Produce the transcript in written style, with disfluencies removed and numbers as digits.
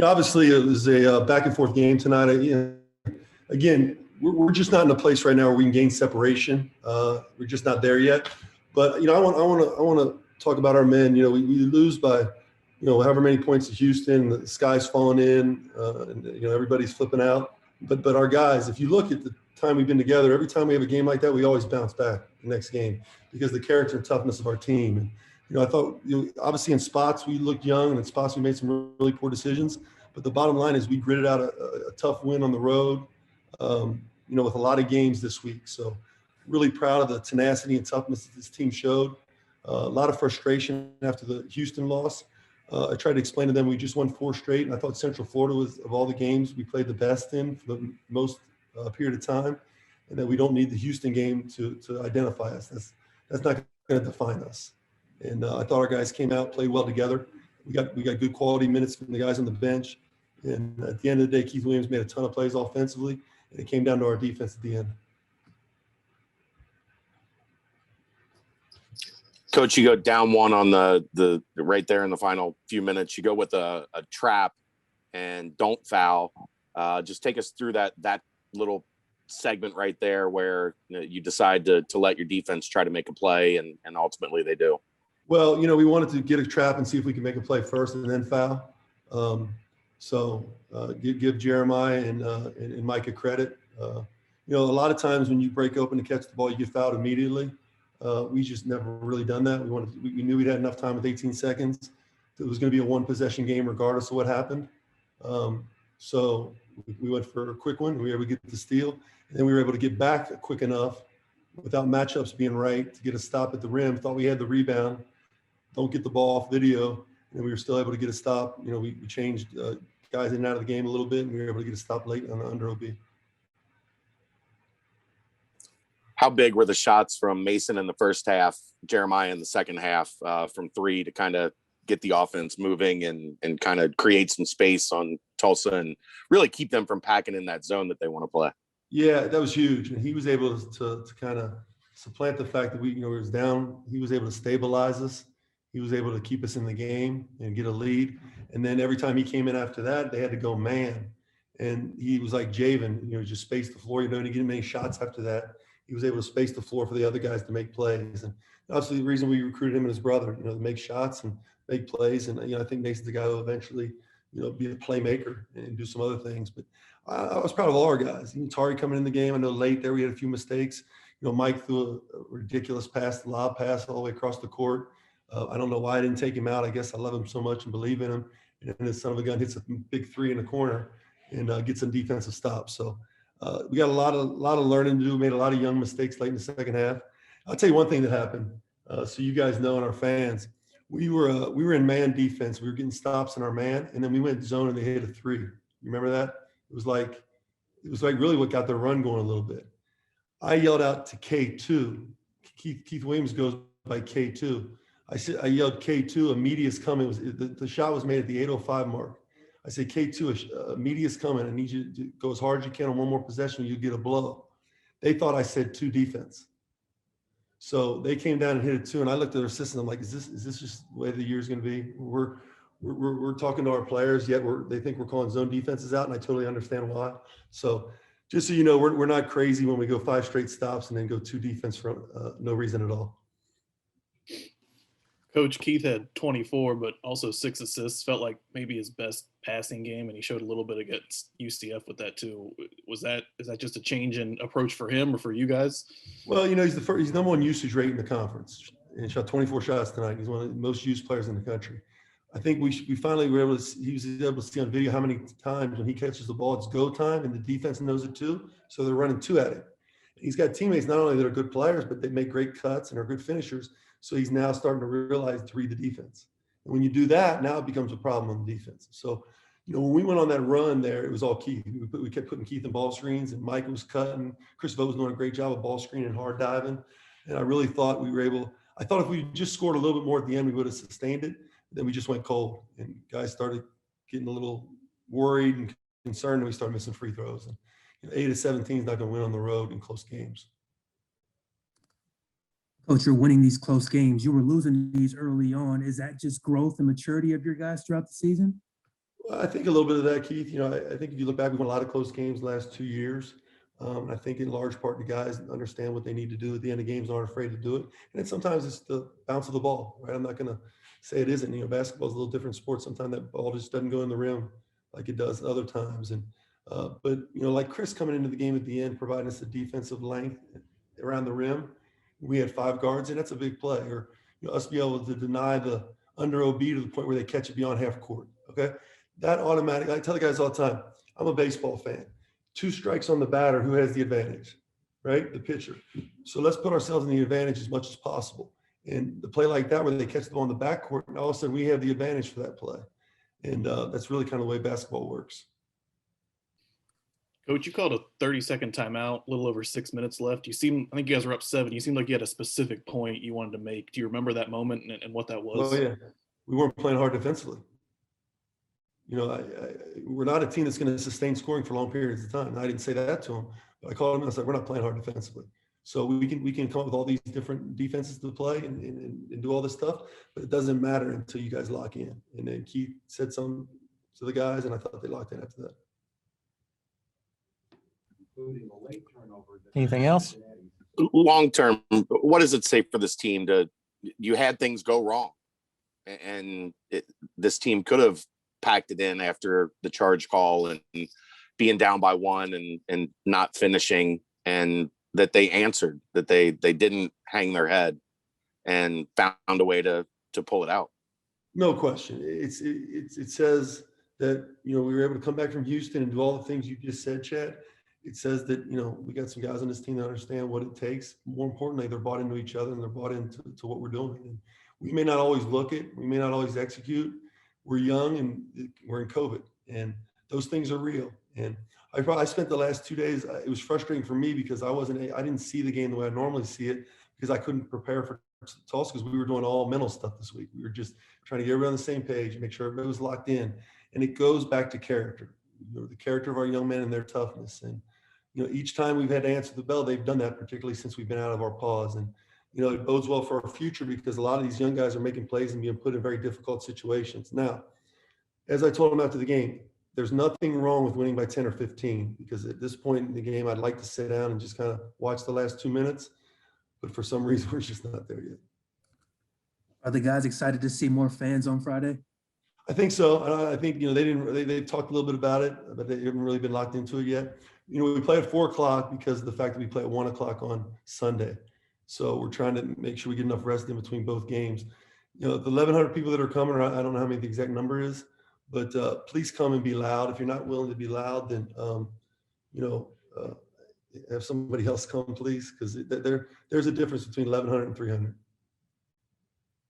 Obviously it was a back and forth game tonight. Again, we're just not in a place right now where we can gain separation. We're just not there yet. But I want to talk about our men. We lose by however many points to Houston. The sky's falling in, and everybody's flipping out. But our guys, if you look at the time we've been together, every time we have a game like that, we always bounce back the next game because the character and toughness of our team. And I thought, obviously in spots we looked young, and in spots we made some really poor decisions. But the bottom line is we gritted out a tough win on the road, with a lot of games this week. So really proud of the tenacity and toughness that this team showed. A lot of frustration after the Houston loss. I tried to explain to them we just won 4 straight, and I thought Central Florida was, of all the games, we played the best in for the most period of time, and that we don't need the Houston game to identify us. That's not going to define us. And I thought our guys came out, played well together. We got good quality minutes from the guys on the bench. And at the end of the day, Keith Williams made a ton of plays offensively, and it came down to our defense at the end. Coach, you go down one on the right there in the final few minutes. You go with a trap and don't foul. Just take us through that little segment right there where you decide to let your defense try to make a play, and ultimately they do. Well, we wanted to get a trap and see if we could make a play first and then foul. So give Jeremiah and Micah credit. A lot of times when you break open to catch the ball, you get fouled immediately. We just never really done that. We knew we'd had enough time with 18 seconds. It was going to be a 1-possession game regardless of what happened. So we went for a quick one. We were able to get the steal, and then we were able to get back quick enough without matchups being right to get a stop at the rim. Thought we had the rebound. Don't get the ball off video, and we were still able to get a stop. We changed guys in and out of the game a little bit, and we were able to get a stop late on the under OB. How big were the shots from Mason in the first half, Jeremiah in the second half from 3 to kind of get the offense moving and kind of create some space on Tulsa and really keep them from packing in that zone that they want to play? Yeah, that was huge. And he was able to kind of supplant the fact that we was down. He was able to stabilize us. He was able to keep us in the game and get a lead. And then every time he came in after that, they had to go man. And he was like Javen, just space the floor. He didn't get many shots after that. He was able to space the floor for the other guys to make plays. And obviously the reason we recruited him and his brother, to make shots and make plays. And, I think Mason's the guy who will eventually, be a playmaker and do some other things. But I was proud of all our guys. Tari coming in the game. I know late there we had a few mistakes. Mike threw a ridiculous pass, lob pass all the way across the court. I don't know why I didn't take him out. I guess I love him so much and believe in him. And then this son of a gun hits a big 3 in the corner and gets some defensive stops. So we got a lot of learning to do. Made a lot of young mistakes late in the second half. I'll tell you one thing that happened. So you guys know, and our fans, we were in man defense. We were getting stops in our man, and then we went zone and they hit a 3. You remember that? It was like really what got the run going a little bit. I yelled out to K2. Keith Williams goes by K2. I yelled K2. A media's coming. The shot was made at the 8:05 mark. I said, K2, media's coming. I need you to go as hard as you can on one more possession. You get a blow. They thought I said 2 defense. So they came down and hit it 2. And I looked at their assistant. I'm like, is this just the way the year's going to be? We're talking to our players, yet they think we're calling zone defenses out, and I totally understand why. So just so you know, we're not crazy when we go 5 straight stops and then go 2 defense for no reason at all. Coach, Keith had 24, but also 6 assists. Felt like maybe his best passing game, and he showed a little bit against UCF with that too. Is that just a change in approach for him or for you guys? Well, he's number 1 usage rate in the conference, and he shot 24 shots tonight. He's one of the most used players in the country. I think we finally were able to. He was able to see on video how many times when he catches the ball, it's go time, and the defense knows it too. So they're running 2 at it. He's got teammates not only that are good players, but they make great cuts and are good finishers. So he's now starting to realize to read the defense. And when you do that, now it becomes a problem on the defense. So, when we went on that run there, it was all Keith. We kept putting Keith in ball screens, and Mike was cutting. Chris Vogt was doing a great job of ball screen and hard diving. And I really thought I thought if we just scored a little bit more at the end, we would have sustained it. Then we just went cold, and guys started getting a little worried and concerned, and we started missing free throws. And 8 of 17 is not going to win on the road in close games. Coach, you're winning these close games. You were losing these early on. Is that just growth and maturity of your guys throughout the season? I think a little bit of that, Keith. I think if you look back, we won a lot of close games the last 2 years. I think in large part the guys understand what they need to do at the end of games and aren't afraid to do it. And then sometimes it's the bounce of the ball, right? I'm not going to say it isn't. Basketball is a little different sport. Sometimes that ball just doesn't go in the rim like it does other times. And but like Chris coming into the game at the end, providing us the defensive length around the rim. We had 5 guards, and that's a big play. Or us be able to deny the under OB to the point where they catch it beyond half court. Okay, that automatic. I tell the guys all the time, I'm a baseball fan. 2 strikes on the batter, who has the advantage, right? The pitcher. So let's put ourselves in the advantage as much as possible. And the play like that, where they catch the ball in the backcourt, and all of a sudden we have the advantage for that play. And that's really kind of the way basketball works. Coach, you called a 30-second timeout, a little over 6 minutes left. I think you guys were up 7. You seemed like you had a specific point you wanted to make. Do you remember that moment and what that was? Oh, yeah. We weren't playing hard defensively. We're not a team that's going to sustain scoring for long periods of time. And I didn't say that to them, but I called them and I said, we're not playing hard defensively. So we can come up with all these different defenses to play and do all this stuff, but it doesn't matter until you guys lock in. And then Keith said something to the guys, and I thought they locked in after that. Anything else? Long term, what does it say for this team you had things go wrong, and this team could have packed it in after the charge call and being down by 1 and not finishing, and that they answered, that they didn't hang their head and found a way to pull it out. No question. It says that, we were able to come back from Houston and do all the things you just said, Chad. It says that, we got some guys on this team that understand what it takes. More importantly, they're bought into each other and they're bought into what we're doing. And we may not always look it. We may not always execute. We're young and we're in COVID, and those things are real. And I spent the last 2 days, it was frustrating for me because I didn't see the game the way I normally see it because I couldn't prepare for Tulsa because we were doing all mental stuff this week. We were just trying to get everybody on the same page and make sure everybody was locked in. And it goes back to character, the character of our young men and their toughness. And, each time we've had to answer the bell, they've done that, particularly since we've been out of our pause. And, it bodes well for our future because a lot of these young guys are making plays and being put in very difficult situations. Now, as I told them after the game, there's nothing wrong with winning by 10 or 15 because at this point in the game, I'd like to sit down and just kind of watch the last 2 minutes. But for some reason, we're just not there yet. Are the guys excited to see more fans on Friday? I think so. I think, they talked a little bit about it, but they haven't really been locked into it yet. We play at 4:00 because of the fact that we play at 1:00 on Sunday. So we're trying to make sure we get enough rest in between both games. The 1,100 people that are coming, I don't know how many the exact number is, but please come and be loud. If you're not willing to be loud, then, have somebody else come, please, because there's a difference between 1,100 and 300.